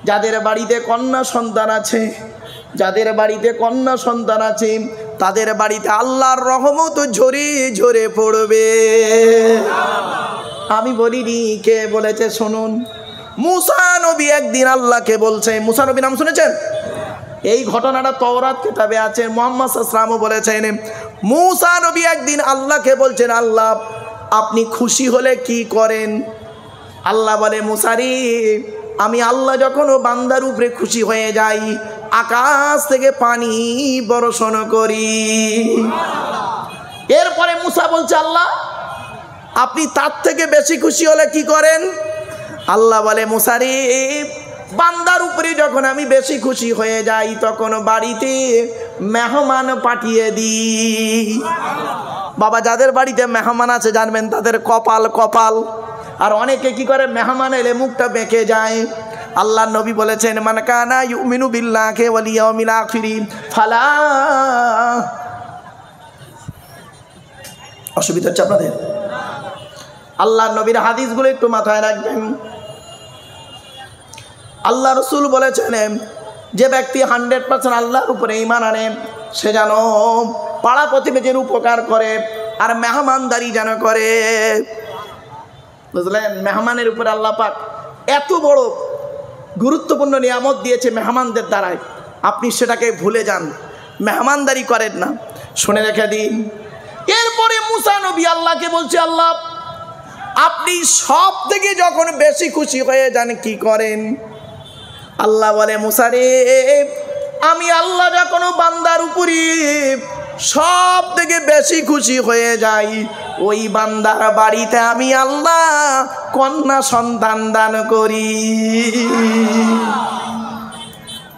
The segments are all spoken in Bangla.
যাদের বাড়িতে কন্যা সন্তান আছে, যাদের বাড়িতে কন্যা সন্তান আছে, তাদের বাড়িতে আল্লাহর রহমত ঝরে ঝরে পড়বে। আমি বলিনি, কে বলেছে শুনুন। মুসা নবী একদিন আল্লাহকে বলছে, মুসা নবী নাম শুনেছেন? এই ঘটনাটা তাওরাত কিতাবে আছে। মুহাম্মদ সাল্লাল্লাহু আলাইহি ওয়াসাল্লাম বলেছেন, মুসা নবী একদিন আল্লাহকে বলছেন, আল্লাহ আপনি খুশি হলে কি করেন? আল্লাহ বলে, মুসা রে, আমি আল্লাহ যখন বান্দার উপরে খুশি হয়ে যাই, আকাশ থেকে পানি বর্ষণ করি। এরপরে মুসা বলছে, আল্লাহ আপনি তার থেকে বেশি খুশি হলে কি করেন? আল্লাহ বলে, মুসা রে, বান্দার উপরে যখন আমি বেশি খুশি হয়ে যাই, তখন বাড়িতে মেহমান পাঠিয়ে দিই। বাবা, যাদের বাড়িতে মেহমান আছে জানবেন তাদের কপাল কপাল। আর অনেকে কি করে, মেহমান এলে মুখটা বেঁকে যায়। আল্লাহ নবী বলেছেন, মান কানা ইউমিনু বিল্লাহি ওয়াল ইয়াউমিল আখির ফালা। অসুবিধা হচ্ছে আপনাদের? আল্লাহ নবীর হাদিসগুলো একটু মাথায় রাখবেন। আল্লাহ রসুল বলেছেন, যে ব্যক্তি 100% আল্লাহর উপরে ঈমান আনে, সে যেন পাড়া প্রতিবেশীর উপকার করে আর মেহমানদারি যেন করে। বুঝলেন? মেহমানের উপরে আল্লাহ পাক এত বড় গুরুত্বপূর্ণ নিয়ামত দিয়েছে মেহমানদের দ্বারাই, আপনি সেটাকে ভুলে যান, মেহমানদারি করেন না। শুনে রেখে দিন। এরপরে মুসা নবী আল্লাহকে বলছে, আল্লাহ আপনি সব থেকে যখন বেশি খুশি হয়ে যান কি করেন? আল্লাহ বলে, মুসা রে, আমি আল্লাহ যখন বান্দার উপরে সব থেকে বেশি খুশি হয়ে যাই, ওই বান্দার বাড়িতে আমি আল্লাহ কন্যা সন্তান দান করি।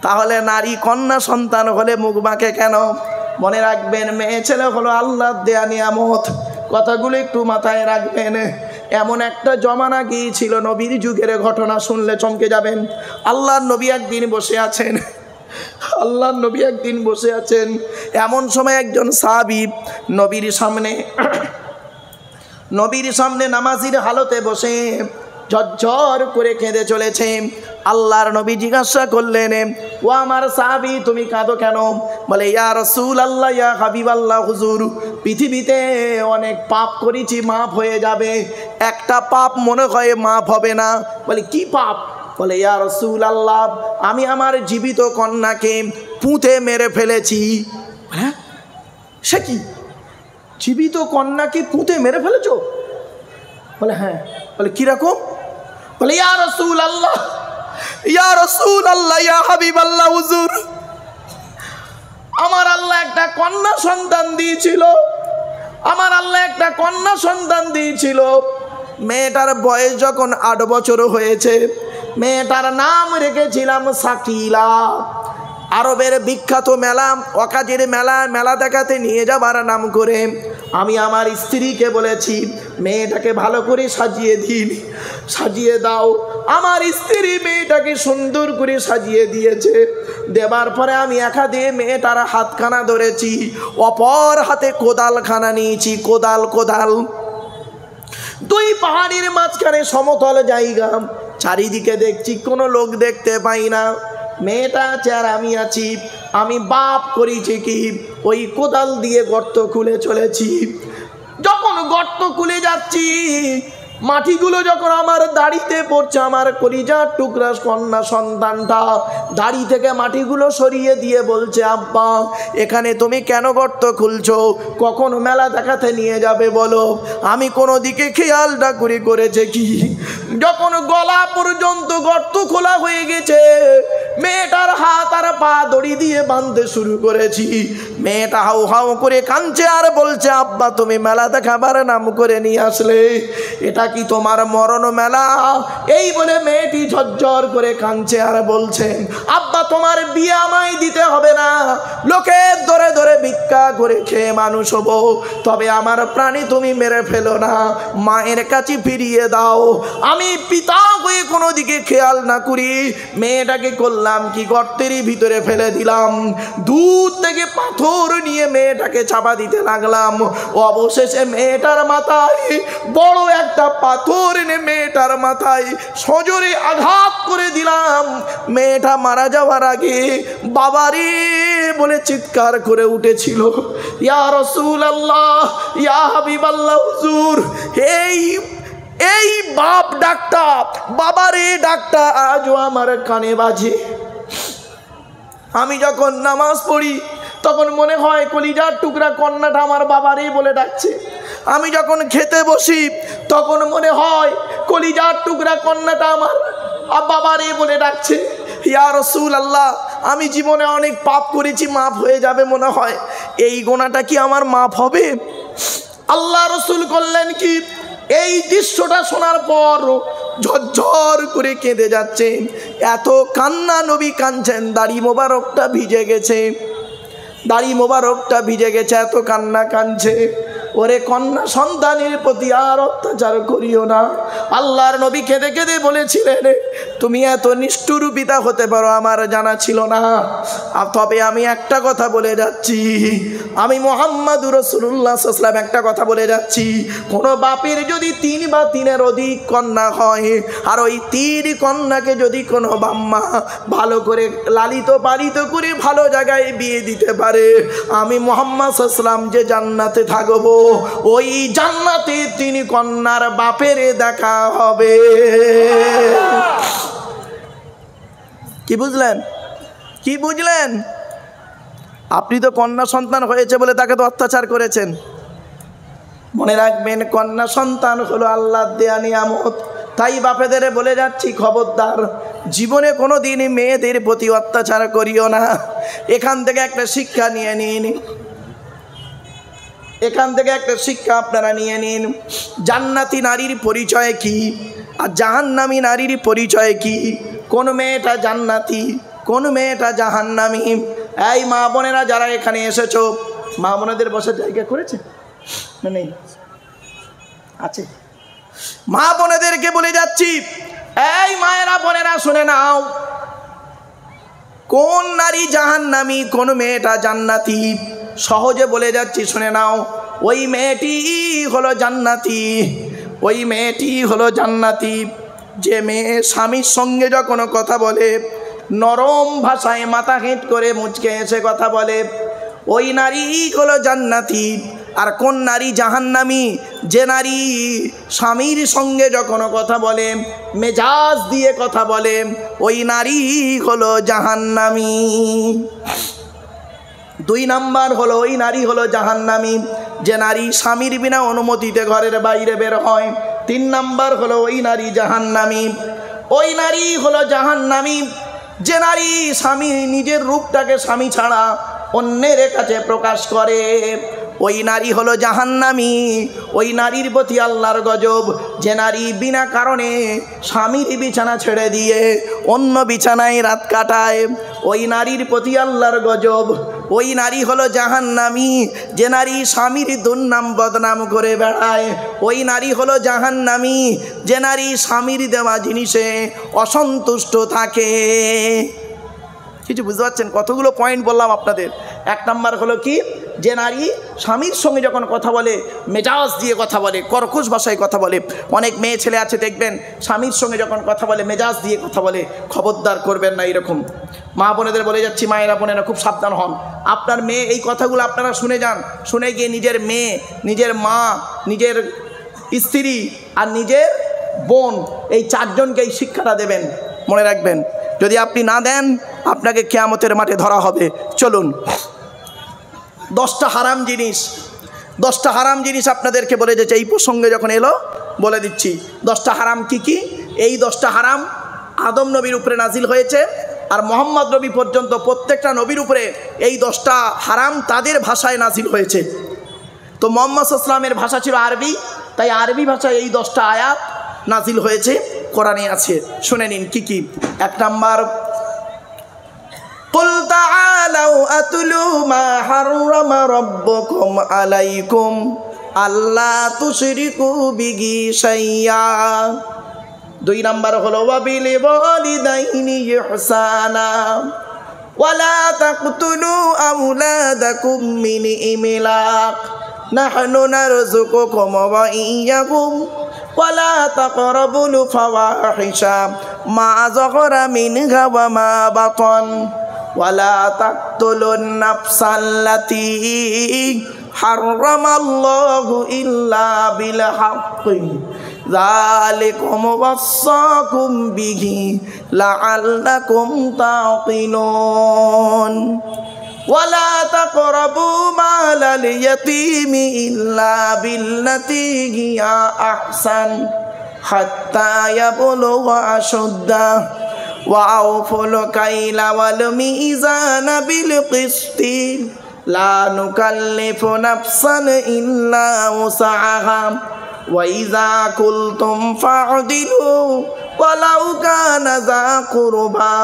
তাহলে নারী কন্যা সন্তান হলে মুখ বাঁকে কেন? মনে রাখবেন, মেয়ে ছেলে হলো আল্লাহর দেয়া নিয়ামত। কথাগুলো একটু মাথায় রাখবেন। এমন একটা জমানা গিয়েছিল, নবীর যুগের ঘটনা শুনলে চমকে যাবেন। আল্লাহর নবী একদিন বসে আছেন, আল্লাহর নবী একদিন বসে আছেন। এমন সময় একজন সাহাবী নবীর সামনে নামাজির হালতে বসে ঝরঝর করে কেঁদে চলেছে। আল্লাহর নবী জিজ্ঞাসা করলেন, ও আমার সাহাবী, তুমি কাঁদো কেন? বলে, ইয়া রাসূলুল্লাহ, ইয়া হাবিবাল্লাহ, হুজুর, পৃথিবীতে অনেক পাপ করেছি, মাফ হয়ে যাবে, একটা পাপ মনে হয় মাফ হবে না। বলে, কি পাপ? বলে, ইয়া রাসূলুল্লাহ, আমি আমার জীবিত কন্যাকে পুঁতে মেরে ফেলেছি। হ্যাঁ, সে কি? জীবিত কন্যাকে পুঁতে মেরে ফেলেছো? বলে, হ্যাঁ। বলে, কিরকম? বলে, ইয়া রাসূলুল্লাহ, ইয়া রাসূলুল্লাহ, ইয়া হাবিবাল্লাহ, হুজুর, আমার আল্লাহ একটা কন্যা সন্তান দিয়েছিল, আমার আল্লাহ একটা কন্যা সন্তান দিয়েছিল। মেয়েটার বয়স যখন 8 বছর হয়েছে, মেয়েটার নাম রেখেছিলাম সাকিলা। আরবের বিখ্যাত মেলা, ওয়াকাজের মেলা দেখাতে নিয়ে যাবার নাম করে আমি আমার স্ত্রীকে বলেছি, মেয়েটাকে ভালো করে সাজিয়ে দাও। আমার স্ত্রী মেয়েটাকে সুন্দর করে সাজিয়ে দিয়েছে। দেবার পরে আমি এক হাতে মেয়েটার হাতখানা ধরেছি, অপর হাতে কোদালখানা নিয়েছি। কোদাল দুই পাহাড়ের মাঝখানে সমতল জায়গা, চারিদিকে দেখছি কোনো লোক দেখতে পাই না। মেয়েটা আছে আর আমি আছি। আমি বাপ করেছি কি, ওই কোদাল দিয়ে গর্ত খুলে চলেছি। যখন গর্ত খুলে যাচ্ছি, মাটিগুলো যখন আমার দাড়িতে পড়ছে, আমার কলিজার টুকরা কন্যা সন্তানটা দাড়ি থেকে মাটিগুলো সরিয়ে দিয়ে বলছে, আব্বা, এখানে তুমি কেন গর্ত খুলছো? কখন মেলা দেখাতে নিয়ে যাবে বলো? আমি কোনো দিকে খেয়ালটা করেছে কি, যখন গলা পর্যন্ত গর্ত খোলা হয়ে গেছে, মেয়েটার হাত আর পা দড়ি দিয়ে বাঁধতে শুরু করেছি। মেয়েটা হাউ হাউ করে কাঁদছে আর বলছে, আব্বা, তুমি মেলা দেখাবার নাম করে নিয়ে আসলে, এটা কি তোমার মরণ মেলা? এই বলে মেয়েটি ঝরঝর করে কাঁদছে আর বলছে, আব্বা, তোমার বিয়ে আমায় দিতে হবে না, লোকের ধরে ধরে ভিক্ষা করে খেয়ে মানুষ হবো, তবে আমার প্রাণী তুমি মেরে ফেলো না, মায়ের কাছে ফিরিয়ে দাও। আমি পিতা হয়ে কোনো দিকে খেয়াল না করি মেয়েটাকে করলাম কি, গর্তেরই ভিতরে ফেলে দিলাম। দূর থেকে পাথর নিয়ে মেয়েটাকে চাপা দিতে লাগলাম। অবশেষে মেয়েটার মাথায় বড় একটা পাথর এনে মেয়েটার মাথায় সজোরে আঘাত করে দিলাম। মেয়েটা মারা যাওয়ার আগে বাবারে বলে চিৎকার করে উঠেছিল, ইয়া রাসূলুল্লাহ, ইয়া হাবিবাল্লাহ, হুজুর, এই বাপ ডাকটা, বাবারে ডাকটা আজও আমার কানে বাজে। আমি যখন নামাজ পড়ি তখন মনে হয় কলিজার টুকরা কন্যাটা আমার বাবারে বলে ডাকছে। আমি যখন খেতে বসি তখন মনে হয় কলিজার টুকরা কন্যাটা আমার বাবারে বলে ডাকছে। ইয়া রাসূলুল্লাহ, আমি জীবনে অনেক পাপ করেছি, মাফ হয়ে যাবে মনে হয়, এই গোনাটা কি আমার মাফ হবে? আল্লাহ রসুল করলেন কি, এই দৃশ্যটা শোনার পর ঝরঝর করে কেঁদে যাচ্ছে। এত কান্না নবী কাঁদছেন, দাড়ি মোবারকটা ভিজে গেছে, দাড়ি মোবারকটা ভিজে গেছে, এত কান্না কাঁদছে। ওরে কন্যা সন্তানের প্রতি আর অত্যাচার করিও না। আল্লাহর নবী কেঁদে কেঁদে বলেছিলেন, তুমি এত নিষ্ঠুর পিতা হতে পারো আমার জানা ছিল না। তবে আমি একটা কথা বলে যাচ্ছি, আমি মুহাম্মাদুর রাসূলুল্লাহ সাল্লাল্লাহু আলাইহি ওয়াসাল্লাম একটা কথা বলে যাচ্ছি, কোনো বাপের যদি 3 বা 3-এর অধিক কন্যা হয়, আর ওই 3 কন্যাকে যদি কোনো বাম্মা ভালো করে লালিত পালিত করে ভালো জায়গায় বিয়ে দিতে পারে, আমি মুহাম্মদ সাল্লাল্লাহু আলাইহি ওয়াসাল্লাম যে জান্নাতে থাকবো, ওই জান্নাতে 3 কন্যার বাপের দেখা হবে। কি বুঝলেন? কি বুঝলেন? আপনি তো কন্যা সন্তান হয়েছে বলে তাকে তো অত্যাচার করেছেন। মনে রাখবেন, কন্যা সন্তান হলো আল্লাহর দেয়া নিয়ামত। তাই বাপেদের বলে যাচ্ছি, খবরদার, জীবনে কোনো দিনই মেয়েদের প্রতি অত্যাচার করিও না। এখান থেকে একটা শিক্ষা নিয়ে নিন, এখান থেকে একটা শিক্ষা আপনারা নিয়ে নিন। জান্নাতি নারীর পরিচয় কি আর জাহান্নামী নারীর পরিচয় কি? কোন মেয়েটা জান্নাতি, কোন মেয়েটা জাহান্নামী? এই মা বোনেরা যারা এখানে এসেছো, মা বোনেদের বসার জায়গা করেছে না নেই? আছে। মা বোনেদেরকে বলে যাচ্ছি, এই মায়েরা বোনেরা শুনে নাও, কোন নারী জাহান্নামী, কোন মেয়েটা জান্নাতি? সহজে বলে যাচ্ছি, শুনে নাও। ওই মেয়েটি হলো জান্নাতি, ওই মেয়েটি হলো জান্নাতি যে মেয়ে স্বামীর সঙ্গে যখন কথা বলে নরম ভাষায় মাথা হেঁট করে মুচকে এসে কথা বলে, ওই নারী হলো জান্নাতি। আর কোন নারী জাহান্নামী? যে নারী স্বামীর সঙ্গে যখন কথা বলে মেজাজ দিয়ে কথা বলে, ওই নারী হলো জাহান্নামী। 2 নাম্বার হলো, ওই নারী হলো জাহান্নামী যে নারী স্বামীর বিনা অনুমতিতে ঘরের বাইরে বের হয়। 3 নাম্বার হলো, ওই নারী জাহান্নামী। ওই নারী হলো জাহান্নামী যে নারী স্বামী নিজের রূপটাকে স্বামী ছাড়া অন্যের কাছে প্রকাশ করে, ওই নারী হলো জাহান্নামী। ওই নারীর প্রতি আল্লাহর গজব। যে নারী বিনা কারণে স্বামীর বিছানা ছেড়ে দিয়ে অন্য বিছানায় রাত কাটায়, ওই নারীর প্রতি আল্লাহর গজব। ওই নারী হলো জাহান্নামী যে নারী স্বামীর দুর্নাম বদনাম করে বেড়ায়, ওই নারী হলো জাহান্নামী যে নারী স্বামীর দেওয়া জিনিসে অসন্তুষ্ট থাকে। কিছু বুঝতে পারছেন? কতগুলো পয়েন্ট বললাম আপনাদের। 1 নাম্বার হলো কি, যে নারী স্বামীর সঙ্গে যখন কথা বলে মেজাজ দিয়ে কথা বলে, কর্কশ ভাষায় কথা বলে। অনেক মেয়ে ছেলে আছে দেখবেন, স্বামীর সঙ্গে যখন কথা বলে মেজাজ দিয়ে কথা বলে। খবরদার করবেন না এরকম। মা বোনেদের বলে যাচ্ছি, মায়েরা বোনেরা খুব সাবধান হন। আপনার মেয়ে এই কথাগুলো আপনারা শুনে যান, শুনে গিয়ে নিজের মেয়ে, নিজের মা, নিজের স্ত্রী আর নিজের বোন, এই 4 জনকে এই শিক্ষাটা দেবেন। মনে রাখবেন, যদি আপনি না দেন আপনাকে কিয়ামতের মাঠে ধরা হবে। চলুন, 10টা হারাম জিনিস, 10টা হারাম জিনিস আপনাদেরকে বলে যাচ্ছে। এই প্রসঙ্গে যখন এলো বলে দিচ্ছি 10টা হারাম কি কি। এই 10টা হারাম আদম নবীর উপরে নাজিল হয়েছে, আর মোহাম্মদ নবী পর্যন্ত প্রত্যেকটা নবীর উপরে এই 10টা হারাম তাদের ভাষায় নাজিল হয়েছে। তো মুহাম্মদ সাল্লাল্লাহু আলাইহি ওয়াসাল্লামের ভাষা ছিল আরবি, তাই আরবি ভাষায় এই 10টা আয়াত নাজিল হয়েছে, কোরআনে আছে। শুনে নিন কি কি। 1 নাম্বার, কুল তাআলাউ আতলু মা হাররামা রাব্বুকুম আলাইকুম আল্লা তুশরিকু বিহি শাইয়্যা। 2 নাম্বার হলো, ওয়া বিল ওয়ালিদাইনি ইহসানা ওয়ালা তাকতুলু আওলাদাকুম মিন ইমলাক নাহনু নারযুকুকুম ওয়া ইয়্যাকুম ওয়ালা তাকরাবুল ফাওয়াহিশা মা যাহারা মিনহা ওয়া মা বাতান ওয়ালা তাকতুলুন নাফসাল্লাতী হারামাল্লাহু ইল্লা বিল হাক্কি যালিকুম ওয়াসাকুম বিহি লাআল্লাকুম তাকিলুন ওয়ালা তাকরাবু মালাল ইয়াতীমি ইল্লা বিল্লাতী হিয়া আহসান হাত্তা ইয়াবলুগা আশুদ্দাহু ওয়া আউফুল কাইলা ওয়াল মিজানা বিল কিসতি লা নুকাল্লিফু নাফসান ইল্লা উসআহা ওয়া ইযা কুলতুম ফা'দিলু ওয়ালাউ কানা যা কুরবা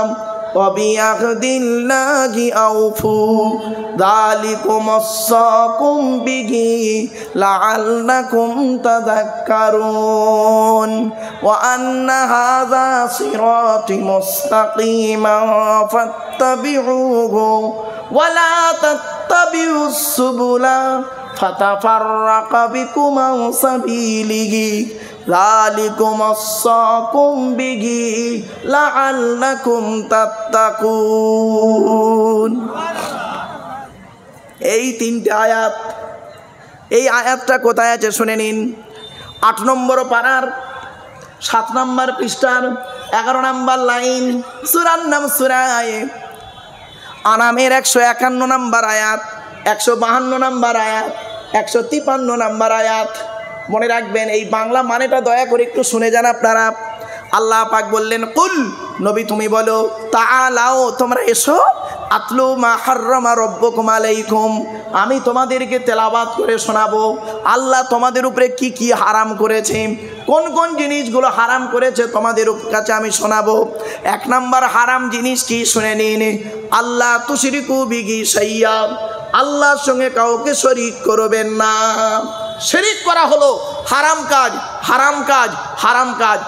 ওয়া বিআহদিল্লাহি আউফু যালিকুম ওয়াসাকুম বিহি লাআল্লাকুম তাযাক্কারুন ওয়া আন্না হাযা সিরাতি মুস্তাকিমান ফাত্তাবি'উহু ওয়া লা তাত্তাবি'উস সুবুলা ফাতাফাররাকা বিকুম আন সাবিলিহি যালিকুম ওয়াসাকুম বিহি লাআল্লাকুম তাত্তাকুন। এই তিনটে আয়াত, এই আয়াতটা কোথায় আছে শুনে নিন। 8 নম্বর পারার 7 নম্বর পৃষ্ঠার 11 নম্বর লাইন, সূরার নাম সূরা আনামের 151 নম্বর আয়াত, 152 নম্বর আয়াত, 153 নম্বর আয়াত। মনে রাখবেন, এই বাংলা মানেটা দয়া করে একটু শুনে যান আপনারা। আল্লাহ পাক বললেন, কুল, নবী তুমি বলো, তাআলাও, তোমরা এসো, আতলু মা হাররামা রাব্বুকুম আলাইকুম, আমি তোমাদেরকে তেলাওয়াত করে শোনাবো আল্লাহ তোমাদের উপরে কি কি হারাম করেছে, কোন কোন জিনিসগুলো হারাম করেছে তোমাদের কাছে আমি শোনাবো। 1 নম্বর হারাম জিনিস কি শুনে নিন, আল্লাহ তুশরিকু বিহি শাইয়্যা, আল্লাহর সঙ্গে কাউকে শরীক করবেন না। শরীক করা হলো হারাম কাজ, হারাম কাজ, হারাম কাজ।